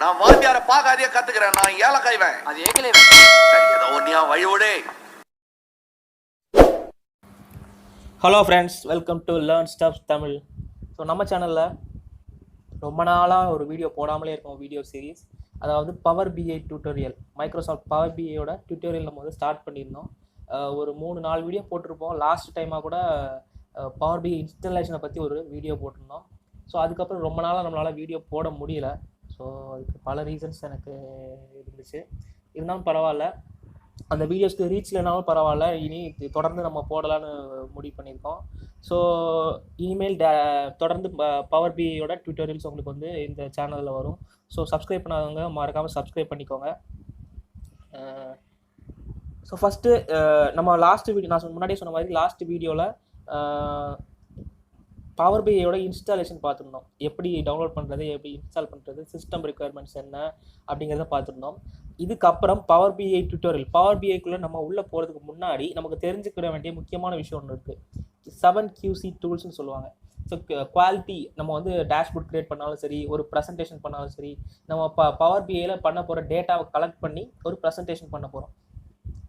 நான் வாத்தியார பாக்காதே கத்துக்கிறேன். நான் ஏலக்காய்வேன். அது ஏகலே சரி, ஏதோ ஒன்னியா வழியோடே. Hello friends, welcome to learn stuffs Tamil. So நம்ம சேனலில் ரொம்ப நாளாக ஒரு வீடியோ போடாமலே இருக்கும், வீடியோ சீரீஸ். அதாவது power BI tutorial, Microsoft power பிஐயோட டியூட்டோரியல் நம்ம வந்து ஸ்டார்ட் பண்ணியிருந்தோம். ஒரு 3-4 வீடியோ போட்டிருப்போம். லாஸ்ட் டைமாக கூட பவர் பிஐ இன்ஸ்டலேஷனை பற்றி ஒரு வீடியோ போட்டிருந்தோம். ஸோ அதுக்கப்புறம் ரொம்ப நாளாக நம்மளால் வீடியோ போட முடியல. ஸோ அதுக்கு பல ரீசன்ஸ் எனக்கு இருந்துச்சு. இருந்தாலும் பரவாயில்ல, அந்த வீடியோஸ்க்கு ரீச் இல்லைனாலும் பரவாயில்ல, இனி தொடர்ந்து நம்ம போடலான்னு முடிவு பண்ணியிருக்கோம். ஸோ இனிமேல் தொடர்ந்து பவர் பிஐயோட டியூட்டோரியல்ஸ் உங்களுக்கு வந்து இந்த சேனலில் வரும். ஸோ சப்ஸ்கிரைப் பண்ணாதவங்க மறக்காமல் சப்ஸ்கிரைப் பண்ணிக்கோங்க. ஸோ ஃபஸ்ட்டு நம்ம லாஸ்ட் வீடியோ, நான் முன்னாடியே சொன்ன மாதிரி லாஸ்ட் வீடியோவில் பவர் பிஐயோட இன்ஸ்டாலேஷன் பார்த்துருந்தோம். எப்படி டவுன்லோட் பண்ணுறது, எப்படி இன்ஸ்டால் பண்ணுறது, சிஸ்டம் ரெக்குயர்மெண்ட்ஸ் என்ன அப்படிங்கிறத பார்த்துருந்தோம். இதுக்கப்புறம் பவர் பிஐ டியூட்டோரியல், பவர் பிஐக்குள்ளே நம்ம உள்ளே போகிறதுக்கு முன்னாடி நமக்கு தெரிஞ்சுக்கிற வேண்டிய முக்கியமான விஷயம் ஒன்று இருக்குது. 7QC டூல்ஸ்னு சொல்லுவாங்க. ஸோ குவாலிட்டி, நம்ம வந்து டேஷ்போர்ட் க்ரியேட் பண்ணாலும் சரி, ஒரு ப்ரெசன்டேஷன் பண்ணாலும் சரி, நம்ம பவர் பிஐயில் பண்ண போகிற டேட்டாவை கலெக்ட் பண்ணி ஒரு ப்ரெசன்டேஷன் பண்ண போகிறோம்,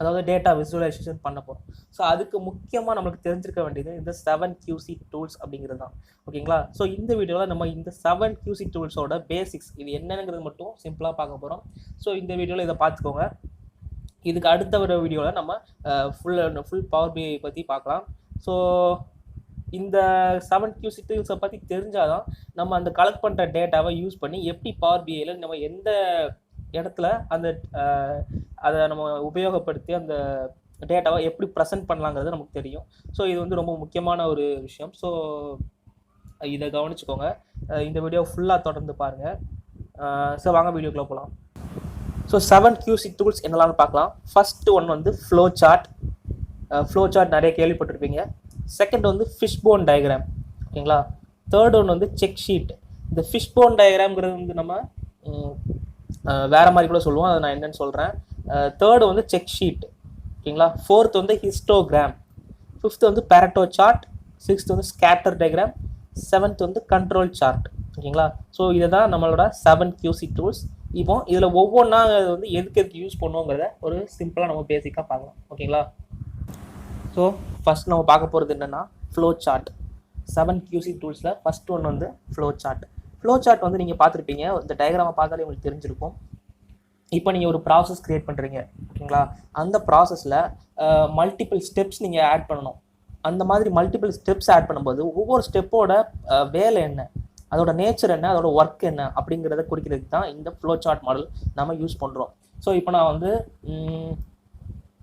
அதாவது டேட்டா விசுவலைசேஷன் பண்ண போகிறோம். ஸோ அதுக்கு முக்கியமாக நம்மளுக்கு தெரிஞ்சிருக்க வேண்டியது இந்த 7QC டூல்ஸ் அப்படிங்கிறது தான். ஓகேங்களா? ஸோ இந்த வீடியோவில் நம்ம இந்த 7QC டூல்ஸோட பேசிக்ஸ் இது என்னங்கிறது மட்டும் சிம்பிளாக பார்க்க போகிறோம். ஸோ இந்த வீடியோவில் இதை பார்த்துக்கோங்க. இதுக்கு அடுத்த ஒரு வீடியோவில் நம்ம ஃபுல் பவர் பிஐ பற்றி பார்க்கலாம். ஸோ இந்த 7QC டூல்ஸை பற்றி தெரிஞ்சால் தான் நம்ம அந்த கலெக்ட் பண்ணுற டேட்டாவை யூஸ் பண்ணி எப்படி பவர் பிஐயில் நம்ம எந்த இடத்துல அந்த அதை நம்ம உபயோகப்படுத்தி அந்த டேட்டாவை எப்படி ப்ரெசென்ட் பண்ணலாங்கிறது நமக்கு தெரியும். ஸோ இது வந்து ரொம்ப முக்கியமான ஒரு விஷயம். ஸோ இதை கவனிச்சுக்கோங்க. இந்த வீடியோ ஃபுல்லாக தொடர்ந்து பாருங்கள். ஸோ வாங்க வீடியோக்குள்ளே போகலாம். ஸோ 7QC டூல்ஸ் என்னெல்லாம் பார்க்கலாம். ஃபஸ்ட்டு ஒன் வந்து ஃப்ளோ சார்ட். ஃப்ளோ சார்ட் நிறைய கேள்விப்பட்டிருப்பீங்க. செகண்ட் வந்து ஃபிஷ்போன் டயக்ராம். ஓகேங்களா? தேர்ட் ஒன் வந்து செக் ஷீட். இந்த ஃபிஷ்போன் டயக்ராம்ங்கிறது வந்து நம்ம வேறு மாதிரி கூட சொல்லுவோம், அதை நான் என்னென்னு சொல்கிறேன். தேர்டு வந்து செக் ஷீட். ஓகேங்களா? ஃபோர்த் வந்து ஹிஸ்டோகிராம். ஃபிஃப்த் வந்து பேரட்டோ சார்ட். சிக்ஸ்த் வந்து ஸ்கேட்டர் டயக்ராம். செவன்த் வந்து கண்ட்ரோல் சார்ட். ஓகேங்களா? ஸோ இதை தான் நம்மளோட 7QC டூல்ஸ். இப்போ இதில் ஒவ்வொன்றா வந்து எதுக்கு யூஸ் பண்ணுவோங்கிறத ஒரு சிம்பிளாக நம்ம பேசிக்காக பார்க்கலாம். ஓகேங்களா? ஸோ ஃபஸ்ட் நம்ம பார்க்க போகிறது என்னென்னா ஃப்ளோ சார்ட். 7QC டூல்ஸில் ஃபஸ்ட் ஒன் வந்து ஃப்ளோ சார்ட். ஃப்ளோ சார்ட் வந்து நீங்கள் பார்த்துருப்பீங்க, இந்த டயக்ராமை பார்த்தாலே உங்களுக்கு தெரிஞ்சிருக்கும். இப்போ நீங்கள் ஒரு ப்ராசஸ் க்ரியேட் பண்ணுறீங்க. ஓகேங்களா? அந்த ப்ராசஸில் மல்டிபிள் ஸ்டெப்ஸ் நீங்கள் ஆட் பண்ணணும். அந்த மாதிரி மல்டிபிள் ஸ்டெப்ஸ் ஆட் பண்ணும்போது ஒவ்வொரு ஸ்டெப்போட வேலை என்ன, அதோட நேச்சர் என்ன, அதோட ஒர்க் என்ன அப்படிங்கிறத குறிக்கிறதுக்கு தான் இந்த ஃப்ளோ சார்ட் மாடல் நம்ம யூஸ் பண்ணுறோம். ஸோ இப்போ நான் வந்து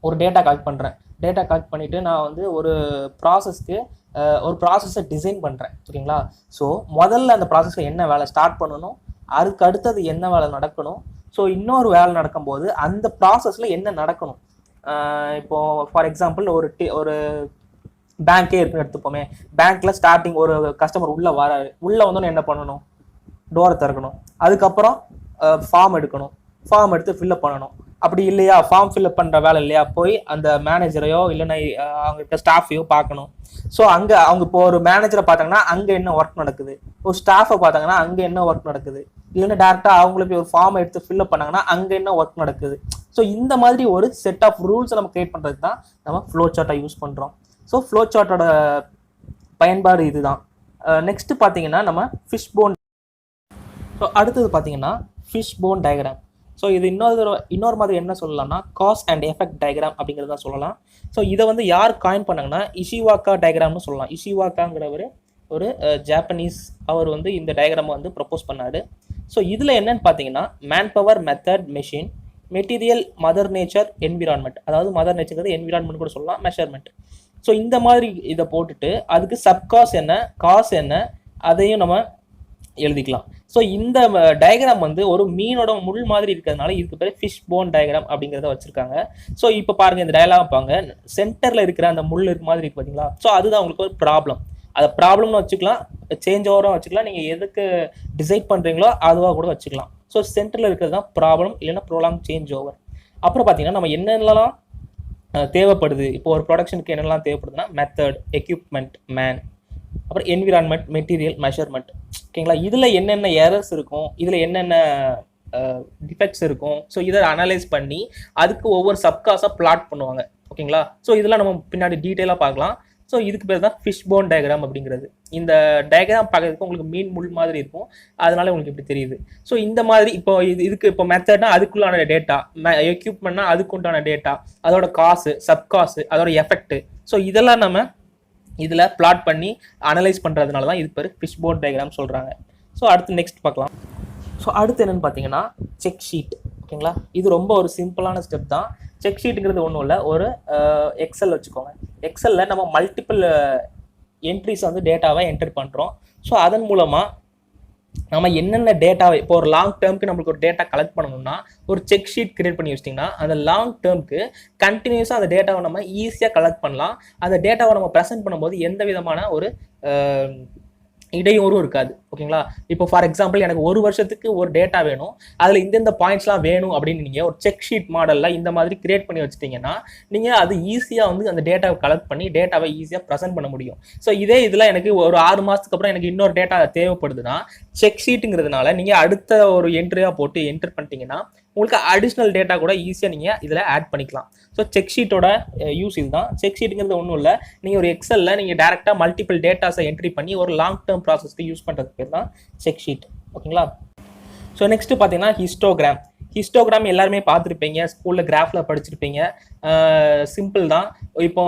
ஒரு டேட்டா கலெக்ட் பண்ணுறேன். டேட்டா கலெக்ட் பண்ணிவிட்டு நான் வந்து ஒரு ப்ராசஸை டிசைன் பண்ணுறேன். ஓகேங்களா? ஸோ முதல்ல அந்த ப்ராசஸில் என்ன வேலை ஸ்டார்ட் பண்ணணும், அதுக்கு அடுத்தது என்ன வேலை நடக்கணும், ஸோ இன்னொரு வேலை நடக்கும்போது அந்த ப்ராசஸில் என்ன நடக்கணும். இப்போது ஃபார் எக்ஸாம்பிள் ஒரு பேங்க்கே இருக்குன்னு எடுத்துப்போமே. பேங்க்கில் ஸ்டார்டிங் ஒரு கஸ்டமர் உள்ளே வராரு. உள்ளே வந்தோன்னு என்ன பண்ணணும், டோரை திறக்கணும். அதுக்கப்புறம் ஃபார்ம் எடுக்கணும், ஃபார்ம் எடுத்து ஃபில்அப் பண்ணணும். அப்படி இல்லையா, ஃபார்ம் ஃபில்அப் பண்ணுற வேலை இல்லையா, போய் அந்த மேனேஜரையோ இல்லைன்னா அவங்க இருக்க ஸ்டாஃபையோ பார்க்கணும். ஸோ அங்கே அவங்க இப்போ ஒரு மேனேஜரை பார்த்தாங்கன்னா அங்கே என்ன ஒர்க் நடக்குது, ஒரு ஸ்டாஃபை பார்த்தாங்கன்னா அங்கே என்ன ஒர்க் நடக்குது, இல்லைன்னா டேரெக்டாக அவங்கள போய் ஒரு ஃபார்மை எடுத்து ஃபில்அப் பண்ணாங்கன்னா அங்கே என்ன ஒர்க் நடக்குது. ஸோ இந்த மாதிரி ஒரு செட் ஆஃப் ரூல்ஸை நம்ம கிரியேட் பண்ணுறதுக்கு தான் நம்ம ஃப்ளோ சார்ட்டை யூஸ் பண்ணுறோம். ஸோ ஃப்ளோ சார்ட்டோட பயன்பாடு இதுதான். நெக்ஸ்ட்டு பார்த்தீங்கன்னா நம்ம ஃபிஷ்போன். ஸோ அடுத்தது பார்த்தீங்கன்னா ஃபிஷ்போன் டயக்ராம். ஸோ இது இன்னொரு மாதிரி என்ன சொல்லலாம்னா காஸ் அண்ட் எஃபெக்ட் டயக்ராம் அப்படிங்கிறது தான் சொல்லலாம். ஸோ இதை வந்து யார் காயின் பண்ணாங்கன்னா இஷிவாக்கா டயக்ராம்னு சொல்லலாம். இஷிவாக்காங்கிறவர் ஒரு ஜாப்பனீஸ், அவர் வந்து இந்த டயக்ராமை வந்து ப்ரப்போஸ் பண்ணார். ஸோ இதில் என்னன்னு பார்த்தீங்கன்னா man power, method, machine, material, mother nature, environment. அதாவது மதர் நேச்சர்ங்கிறது என்விரான்மெண்ட் கூட சொல்லலாம், மெஷர்மெண்ட். ஸோ இந்த மாதிரி இதை போட்டுட்டு அதுக்கு சப்காஸ் என்ன, காஸ் என்ன, அதையும் நம்ம எழுதிக்கலாம். ஸோ இந்த டயக்ராம் வந்து ஒரு மீனோட முள் மாதிரி இருக்கிறதுனால இதுக்கு பேர் ஃபிஷ் போன் டயக்ராம் அப்படிங்கிறத வச்சுருக்காங்க. ஸோ இப்போ பாருங்கள், இந்த டயக்ராம் பாருங்க, சென்டரில் இருக்கிற அந்த முள் மாதிரி இருக்கு பார்த்தீங்களா. ஸோ அதுதான் உங்களுக்கு ஒரு ப்ராப்ளம். அதை ப்ராப்ளம்னு வச்சுக்கலாம், சேஞ்ச் ஓவராக வச்சுக்கலாம், நீங்கள் எதுக்கு டிசைட் பண்ணுறீங்களோ அதுவாக கூட வச்சுக்கலாம். ஸோ சென்டரில் இருக்கிறது தான் ப்ராப்ளம், இல்லைன்னா ப்ரோலாங் சேஞ்ச் ஓவர். அப்புறம் பார்த்தீங்கன்னா நம்ம என்னென்னலாம் தேவைப்படுது, இப்போ ஒரு ப்ரொடக்ஷனுக்கு என்னெல்லாம் தேவைப்படுதுன்னா மெத்தட், எக்யூப்மெண்ட், மேன், அப்புறம் என்விரான்மெண்ட், மெட்டீரியல், மெஷர்மெண்ட். ஓகேங்களா? இதில் என்னென்ன எரர்ஸ் இருக்கும், இதில் என்னென்ன டிஃபெக்ட்ஸ் இருக்கும். ஸோ இதை அனலைஸ் பண்ணி அதுக்கு ஒவ்வொரு சப்காஸாக பிளாட் பண்ணுவாங்க. ஓகேங்களா? ஸோ இதெல்லாம் நம்ம பின்னாடி டீட்டெயிலாக பார்க்கலாம். ஸோ இதுக்கு பேர் தான் ஃபிஷ் போன் டயக்ராம் அப்படிங்கிறது. இந்த டயக்ராம் பார்க்கறதுக்கு உங்களுக்கு மீன் முள் மாதிரி இருக்கும், அதனால உங்களுக்கு இப்படி தெரியுது. ஸோ இந்த மாதிரி இப்போ இதுக்கு இப்போ மெத்தட்னா அதுக்குள்ளான டேட்டா, எக்யூப்மெண்ட்னா அதுக்கு உண்டான டேட்டா, அதோட காசு, சப்காசு, அதோட எஃபெக்ட், ஸோ இதெல்லாம் நம்ம இதில் பிளாட் பண்ணி அனலைஸ் பண்ணுறதுனால தான் இது பேர் ஃபிஷ் போன் டயக்ராம் சொல்கிறாங்க. ஸோ அடுத்து நெக்ஸ்ட் பார்க்கலாம். ஸோ அடுத்து என்னென்னு பார்த்தீங்கன்னா செக் ஷீட். ஓகேங்களா? இது ரொம்ப ஒரு சிம்பிளான ஸ்டெப் தான். செக் ஷீட்டுங்கிறது ஒன்றும் இல்லை, ஒரு எக்ஸல் வச்சுக்கோங்க. எக்ஸலில் நம்ம மல்டிபிள் என்ட்ரிஸ் வந்து டேட்டாவை என்டர் பண்ணுறோம். ஸோ அதன் மூலமாக நம்ம என்னென்ன டேட்டாவை இப்போ ஒரு லாங் டேர்முக்கு நம்மளுக்கு ஒரு டேட்டா கலெக்ட் பண்ணணும்னா ஒரு செக் ஷீட் கிரியேட் பண்ணி வச்சிட்டிங்கன்னா அந்த லாங் டேர்முக்கு கண்டினியூஸாக அந்த டேட்டாவை நம்ம ஈஸியாக கலெக்ட் பண்ணலாம். அந்த டேட்டாவை நம்ம ப்ரெசென்ட் பண்ணும்போது எந்த விதமான ஒரு இடையூறும் இருக்காது. ஓகேங்களா? இப்போ ஃபார் எக்ஸாம்பிள் எனக்கு ஒரு வருஷத்துக்கு ஒரு டேட்டா வேணும், அதில் இந்தந்த பாயிண்ட்ஸ்லாம் வேணும் அப்படின்னு நீங்கள் ஒரு செக் ஷீட் மாடலில் இந்த மாதிரி கிரியேட் பண்ணி வச்சுட்டிங்கன்னா நீங்கள் அது ஈஸியாக வந்து அந்த டேட்டாவை கலெக்ட் பண்ணி டேட்டாவை ஈஸியாக ப்ரெசென்ட் பண்ண முடியும். ஸோ இதே இதில் எனக்கு ஒரு 6 மாதத்துக்கு அப்புறம் எனக்கு இன்னொரு டேட்டா தேவைப்படுதுன்னா செக் ஷீட்டுங்கிறதுனால நீங்கள் அடுத்த ஒரு என்ட்ரியாக போட்டு என்டர் பண்ணிட்டீங்கன்னா உங்களுக்கு அடிஷ்னல் டேட்டா கூட ஈஸியாக நீங்கள் இதில் ஆட் பண்ணிக்கலாம். ஸோ செக் ஷீட்டோட யூஸ் இதுதான். செக் ஷீட்டுங்கிறது ஒன்றும் இல்லை, நீங்கள் ஒரு எக்ஸலில் நீங்கள் டேரெக்டாக மல்டிபிள் டேட்டாஸை என்ட்ரி பண்ணி ஒரு லாங் டேர்ம் ப்ராசஸ்க்கு யூஸ் பண்ணுறதுக்கு பேர் தான் செக் ஷீட். ஓகேங்களா? ஸோ நெக்ஸ்ட் பார்த்தீங்கன்னா ஹிஸ்டோகிராம். ஹிஸ்டோகிராம் எல்லாருமே பார்த்துருப்பீங்க, ஸ்கூலில் கிராஃபில் படிச்சிருப்பீங்க. சிம்பிள் தான். இப்போ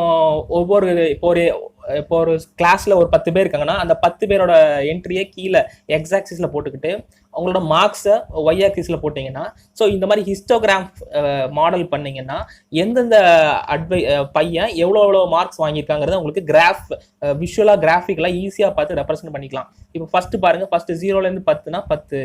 ஒரு கிளாஸில் ஒரு 10 பேர் இருக்காங்கன்னா அந்த 10 பேரோட என்ட்ரியை கீழே எக்ஸ் ஆக்சிஸில் போட்டுக்கிட்டு அவங்களோட மார்க்ஸை ஒய் ஆக்சிஸில் போட்டிங்கன்னா, ஸோ இந்த மாதிரி ஹிஸ்டோகிராம் மாடல் பண்ணிங்கன்னா எந்தெந்த பையன் எவ்வளோ மார்க்ஸ் வாங்கியிருக்காங்கிறத உங்களுக்கு விஷுவலாக கிராஃபிக்கலாக ஈஸியாக பார்த்து ரெப்ரசென்ட் பண்ணிக்கலாம். இப்போ ஃபஸ்ட்டு பாருங்கள், ஃபஸ்ட்டு 0லேருந்து 10னா 10.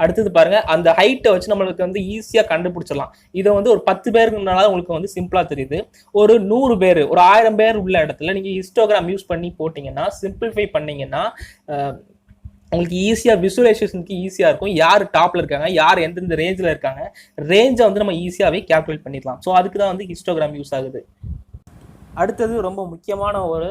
அடுத்தது பாருங்க, அந்த ஹைட்டை வச்சு நம்மளுக்கு வந்து ஈஸியாக கண்டுபிடிச்சிடலாம். இதை வந்து ஒரு 10 பேருக்குனால உங்களுக்கு வந்து சிம்பிளாக தெரியுது. ஒரு 100 பேர், ஒரு 1000 பேர் உள்ள இடத்துல நீங்கள் ஹிஸ்டோகிராம் யூஸ் பண்ணி போட்டிங்கன்னா, சிம்பிளிஃபை பண்ணிங்கன்னா உங்களுக்கு ஈஸியாக விசுவலைசேஷனுக்கு ஈஸியாக இருக்கும். யார் டாப்பில் இருக்காங்க, யார் எந்தெந்த ரேஞ்சில் இருக்காங்க, ரேஞ்சை வந்து நம்ம ஈஸியாகவே கேல்குலேட் பண்ணிடலாம். ஸோ அதுக்கு தான் வந்து ஹிஸ்டோகிராம் யூஸ் ஆகுது. அடுத்தது ரொம்ப முக்கியமான ஒரு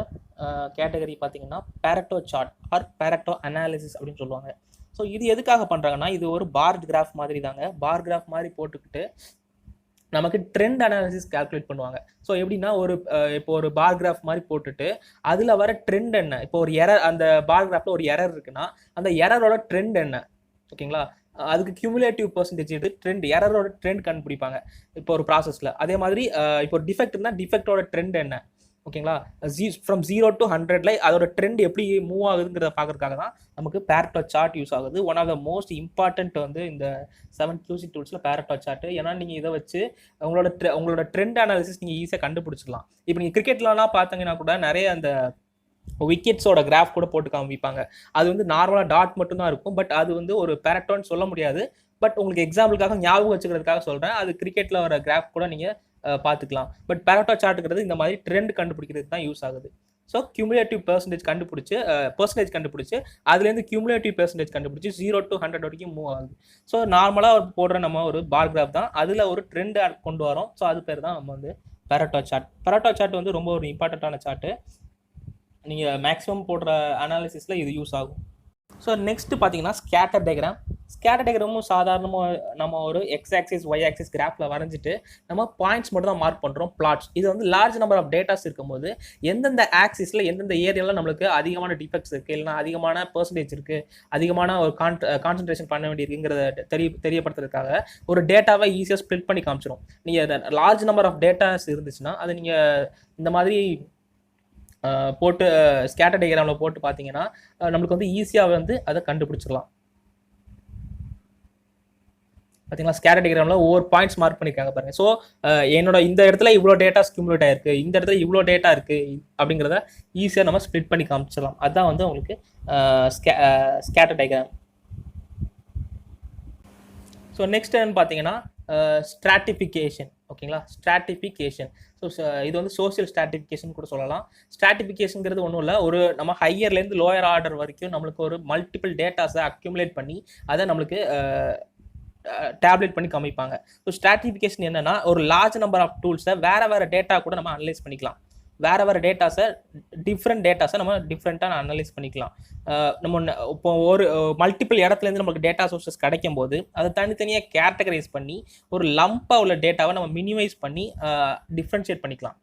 கேட்டகரி பார்த்தீங்கன்னா Pareto chart or Pareto analysis அப்படின்னு சொல்லுவாங்க. ஸோ இது எதுக்காக பண்ணுறாங்கன்னா, இது ஒரு பார் கிராஃப் மாதிரி தாங்க. பார் கிராஃப் மாதிரி போட்டுக்கிட்டு நமக்கு ட்ரெண்ட் அனாலிசிஸ் கால்குலேட் பண்ணுவாங்க. ஸோ எப்படின்னா இப்போ ஒரு பார் கிராஃப் மாதிரி போட்டுட்டு அதில் வர ட்ரெண்ட் என்ன, இப்போ ஒரு எரர், அந்த பார் கிராஃபில் ஒரு எரர் இருக்குன்னா அந்த எரரோட ட்ரெண்ட் என்ன, ஓகேங்களா? அதுக்கு கியூமுலேட்டிவ் பெர்சன்டேஜ் எடுத்து ட்ரெண்ட், எரரோட ட்ரெண்ட் கண்டுபிடிப்பாங்க இப்போ ஒரு ப்ராசஸில். அதே மாதிரி இப்போ ஒரு டிஃபெக்ட் இருந்தால் டிஃபெக்டோட ட்ரெண்ட் என்ன, ஓகேங்களா? ஃப்ரம் 0 to 100ல அதோட ட்ரெண்ட் எப்படி மூவ் ஆகுதுங்கிறத பார்க்கறதுக்காக தான் நமக்கு பேரட்டோ சார்ட் யூஸ் ஆகுது. One of the most important வந்து இந்த 7 QC டூல்ஸில் பேரட்டோ சார்ட். ஏன்னா நீங்கள் இதை வச்சு உங்களோட ட்ரெண்ட் அனாலிசிஸ் நீங்கள் ஈஸியாக கண்டுபிடிச்சிக்கலாம். இப்போ நீங்கள் கிரிக்கெட்லலாம் பார்த்தீங்கன்னா கூட நிறைய அந்த விக்கெட்ஸோட கிராஃப் கூட போட்டு காமிப்பாங்க. அது வந்து நார்மலாக டாட் மட்டும்தான் இருக்கும். பட் அது வந்து ஒரு பேரட்டோன்னு சொல்ல முடியாது. பட் உங்களுக்கு எக்ஸாம்பிளுக்காக ஞாபகம் வச்சுக்கிறதுக்காக சொல்கிறேன். அது கிரிக்கெட்டில் வர கிராஃப் கூட நீங்கள் பார்த்துக்கலாம். பட் பேரட்டோ சார்ட்டுங்கிறது இந்த மாதிரி ட்ரெண்ட் கண்டுபிடிக்கிறதுக்கு தான் யூஸ் ஆகுது. ஸோ கியூமுலேட்டிவ் பெர்சன்டேஜ் கண்டுபிடிச்சு அதுலேருந்து கியூமுலேட்டிவ் பெர்சன்டேஜ் கண்டுபிடிச்சி 0 to 100 வரைக்கும் மூவ் ஆகுது. ஸோ நார்மலாக போடுற நம்ம ஒரு பார் கிராஃப் தான், அதில் ஒரு ட்ரெண்ட் கொண்டு வரோம். ஸோ அது பேர் தான் நம்ம வந்து பேரட்டோ சார்ட். பேரட்டோ சார்ட் வந்து ரொம்ப ஒரு இம்பார்ட்டண்ட்டான சார்ட்டு. நீங்கள் மேக்ஸிமம் போடுற அனாலிசிஸில் இது யூஸ் ஆகும். ஸோ நெக்ஸ்ட் பார்த்தீங்கன்னா ஸ்கேட்டர் டயக்ராம். ஸ்கேட்டர் டயக்ராமும் சாதாரணமாக நம்ம ஒரு எக்ஸ் ஆக்சிஸ் ஒய் ஆக்சிஸ் கிராஃபில் வரைஞ்சிட்டு நம்ம பாயிண்ட்ஸ் மட்டும் தான் மார்க் பண்ணுறோம், பிளாட்ஸ். இது வந்து லார்ஜ் நம்பர் ஆஃப் டேட்டாஸ் இருக்கும்போது எந்தெந்த ஆக்சிஸில் எந்தெந்த ஏரியாவில் நம்மளுக்கு அதிகமான டிஃபெக்ட்ஸ் இருக்குது, இல்லைனா அதிகமான பெர்சன்டேஜ் இருக்குது, அதிகமான ஒரு கான்சன்ட்ரேஷன் பண்ண வேண்டியிருக்குங்கிறத தெரியப்படுத்துறதுக்காக ஒரு டேட்டாவை ஈஸியாக ஸ்ப்ளிட் பண்ணி காமிச்சிடும். நீங்கள் லார்ஜ் நம்பர் ஆஃப் டேட்டாஸ் இருந்துச்சுன்னா அதை நீங்கள் இந்த மாதிரி போட்டு ஸ்கேட்டர் டயக்ராமில் போட்டு பார்த்தீங்கன்னா நம்மளுக்கு வந்து ஈஸியாக வந்து அதை கண்டுபிடிச்சிடலாம். பார்த்தீங்களா? ஸ்கேட்டர் டயக்ராமில் ஒவ்வொரு பாயிண்ட்ஸ் மார்க் பண்ணியிருக்காங்க பாருங்கள். ஸோ என்னோட இந்த இடத்துல இவ்வளோ டேட்டா ஸ்கியூமுலேட் ஆயிருக்கு, இந்த இடத்துல இவ்வளோ டேட்டா இருக்குது அப்படிங்கிறத ஈஸியாக நம்ம ஸ்ப்ளிட் பண்ணி காமிச்சிடலாம். அதுதான் வந்து உங்களுக்கு ஸ்கேட்டர் டயக்ராம். ஸோ நெக்ஸ்ட் என்னன்னு பார்த்தீங்கன்னா ஸ்ட்ராட்டிஃபிகேஷன். ஓகேங்களா? ஸ்ட்ராட்டிஃபிகேஷன். ஸோ இது வந்து சோசியல் ஸ்ட்ராட்டிஃபிகேஷன் கூட சொல்லலாம். ஸ்ட்ராட்டிஃபிகேஷனுங்கிறது ஒன்றும் இல்லை, ஒரு நம்ம ஹையர்லேருந்து லோயர் ஆர்டர் வரைக்கும் நம்மளுக்கு ஒரு மல்டிபிள் டேட்டாஸை அக்யூமுலேட் பண்ணி அதை நம்மளுக்கு டேப்லெட் பண்ணி காமிப்பாங்க. ஸோ ஸ்ட்ராட்டிஃபிகேஷன் என்னன்னா, ஒரு லார்ஜ் நம்பர் ஆஃப் டூல்ஸை வேறு டேட்டா கூட நம்ம அனலைஸ் பண்ணிக்கலாம். வேறு டேட்டாஸை நம்ம டிஃப்ரெண்ட்டாக அனலைஸ் பண்ணிக்கலாம். நம்ம இப்போ ஒரு மல்டிபிள் இடத்துலேருந்து நம்மளுக்கு டேட்டா சோர்ஸஸ் கிடைக்கும் போது அதை தனித்தனியாக கேட்டகரைஸ் பண்ணி ஒரு லம்பாக உள்ள டேட்டாவை நம்ம மினிமைஸ் பண்ணி டிஃப்ரென்ஷியேட் பண்ணிக்கலாம்.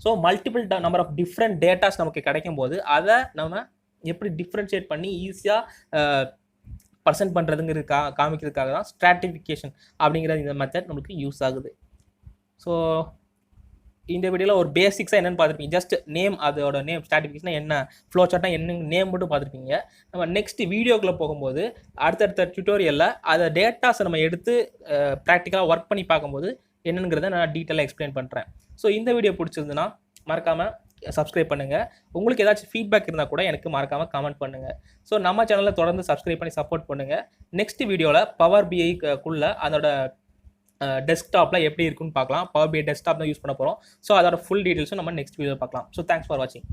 So multiple number of different datas நமக்கு கிடைக்கும் போது அதை நம்ம எப்படி டிஃப்ரென்ஷியேட் பண்ணி ஈஸியாக பர்சன்ட் பண்ணுறதுங்கிறதுக்காக காமிக்கிறதுக்காக தான் ஸ்ட்ராட்டிஃபிகேஷன் அப்படிங்கிற இந்த மெத்தட் நமக்கு யூஸ் ஆகுது. ஸோ இந்த வீடியோவில் ஒரு பேசிக்ஸாக என்னென்னு பார்த்துருப்பீங்க. ஜஸ்ட் நேம், அதோட நேம், ஸ்ட்ராட்டிஃபிகேஷன் என்ன, ஃப்ளோ சார்ட்னா என்ன நேம் மட்டும் பார்த்துருப்பீங்க. நம்ம நெக்ஸ்ட் வீடியோக்குள்ளே போகும்போது அடுத்தடுத்த டியூட்டோரியலில் அதை டேட்டாஸை நம்ம எடுத்து ப்ராக்டிக்கலாக ஒர்க் பண்ணி பார்க்கும்போது என்னங்கிறத நான் டீட்டெயிலாக எக்ஸ்பிளைன் பண்ணுறேன். ஸோ இந்த வீடியோ பிடிச்சிருந்துன்னா மறக்காமல் சப்ஸ்கிரைப் பண்ணுங்கள். உங்களுக்கு ஏதாச்சும் ஃபீட்பேக் இருந்தால் கூட எனக்கு மறக்காமல் கமெண்ட் பண்ணுங்கள். ஸோ நம்ம சேனலில் தொடர்ந்து சப்ஸ்கிரைப் பண்ணி சப்போர்ட் பண்ணுங்கள். நெக்ஸ்ட் வீடியோவில் பவர் பிஐக்குள்ளே அதோட டெஸ்க்டாப்பில் எப்படி இருக்குன்னு பார்க்கலாம். பவர் பிஐ டெஸ்க்டாப் தான் யூஸ் பண்ண போகிறோம். ஸோ அதோட ஃபுல் டீட்டெயில்ஸும் நம்ம நெக்ஸ்ட் வீடியோவில் பார்க்கலாம். ஸோ தேங்க்ஸ் ஃபார் வாட்சிங்.